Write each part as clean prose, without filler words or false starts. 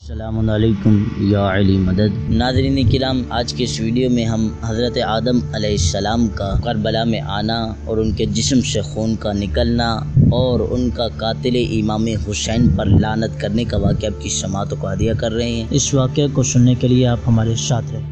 السلام علیکم یا علی مدد۔ ناظرین کرام، آج کے اس ویڈیو میں ہم حضرت آدم علیہ السلام کا کربلا میں آنا اور ان کے جسم سے خون کا نکلنا اور ان کا قاتل امام حسین پر لعنت کرنے کا واقعہ آپ کی سماعتوں کو ہدیہ کر رہے ہیں۔ اس واقعے کو سننے کے لیے آپ ہمارے ساتھ رہیں۔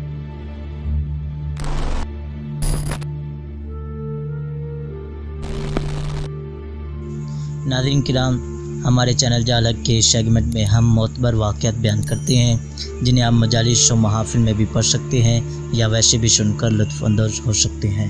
ناظرین کرام، ہمارے چینل جالک کے سیگمنٹ میں ہم معتبر واقعات بیان کرتے ہیں جنہیں آپ مجالس و محافل میں بھی پڑھ سکتے ہیں یا ویسے بھی سن کر لطف اندوز ہو سکتے ہیں۔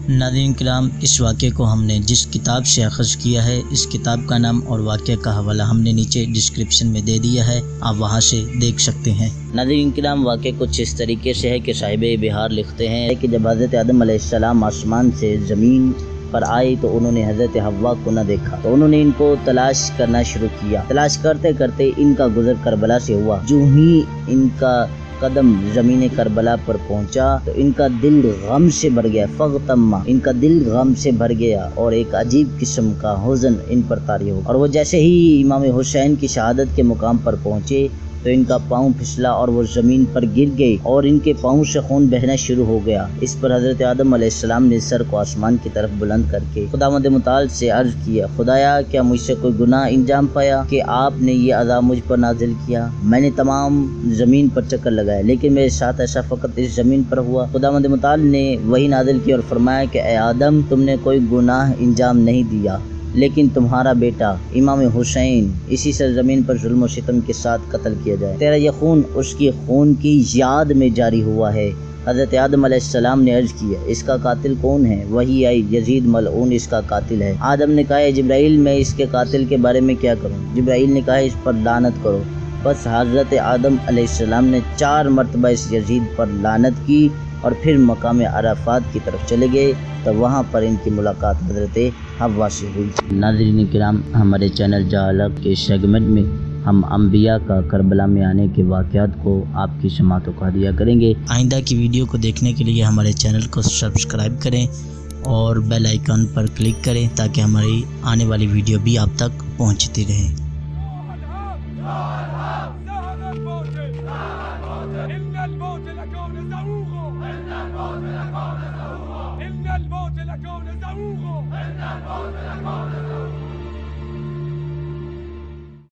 ناظرین کرام، اس واقعے کو ہم نے جس کتاب سے اخذ کیا ہے، اس کتاب کا نام اور واقعے کا حوالہ ہم نے نیچے ڈسکرپشن میں دے دیا ہے، آپ وہاں سے دیکھ سکتے ہیں۔ ناظرین کرام، واقعہ کچھ اس طریقے سے ہے کہ صاحب بہار لکھتے ہیں کہ جب حضرت آدم علیہ السلام آسمان سے زمین پر آئے تو انہوں نے حضرت حوا کو نہ دیکھا، تو انہوں نے ان کو تلاش کرنا شروع کیا۔ تلاش کرتے کرتے ان کا گزر کربلا سے ہوا۔ جو ہی ان کا قدم زمین کربلا پر پہنچا تو ان کا دل غم سے بھر گیا، فغتما، ان کا دل غم سے بھر گیا اور ایک عجیب قسم کا حزن ان پر طاری ہو، اور وہ جیسے ہی امام حسین کی شہادت کے مقام پر پہنچے تو ان کا پاؤں پھسلا اور وہ زمین پر گر گئے اور ان کے پاؤں سے خون بہنا شروع ہو گیا۔ اس پر حضرت آدم علیہ السلام نے سر کو آسمان کی طرف بلند کر کے خداوند متعال سے عرض کیا، خدایا، کیا مجھ سے کوئی گناہ انجام پایا کہ آپ نے یہ عذاب مجھ پر نازل کیا؟ میں نے تمام زمین پر چکر لگایا لیکن میرے ساتھ ایسا فقط اس زمین پر ہوا۔ خداوند متعال نے وہی نازل کی اور فرمایا کہ اے آدم، تم نے کوئی گناہ انجام نہیں دیا، لیکن تمہارا بیٹا امام حسین اسی سرزمین پر ظلم و ستم کے ساتھ قتل کیا جائے۔ تیرا یہ خون اس کی خون کی یاد میں جاری ہوا ہے۔ حضرت آدم علیہ السلام نے عرض کیا، اس کا قاتل کون ہے؟ وہی آئی، یزید ملعون اس کا قاتل ہے۔ آدم نے کہا، جبرائیل، میں اس کے قاتل کے بارے میں کیا کروں؟ جبرائیل نے کہا، اس پر لعنت کرو۔ بس حضرت آدم علیہ السلام نے 4 مرتبہ اس یزید پر لعنت کی اور پھر مقام عرفات کی طرف چلے گئے تو وہاں پر ان کی ملاقات حضرت حوا سے ہوئی۔ ناظرین کرام، ہمارے چینل جالک کے سیگمنٹ میں ہم انبیاء کا کربلا میں آنے کے واقعات کو آپ کی سماعتوں کا ہدیہ کریں گے۔ آئندہ کی ویڈیو کو دیکھنے کے لیے ہمارے چینل کو سبسکرائب کریں اور بیل آئیکن پر کلک کریں تاکہ ہماری آنے والی ویڈیو بھی آپ تک پہنچتی رہے۔ إن الموت لكون زهوق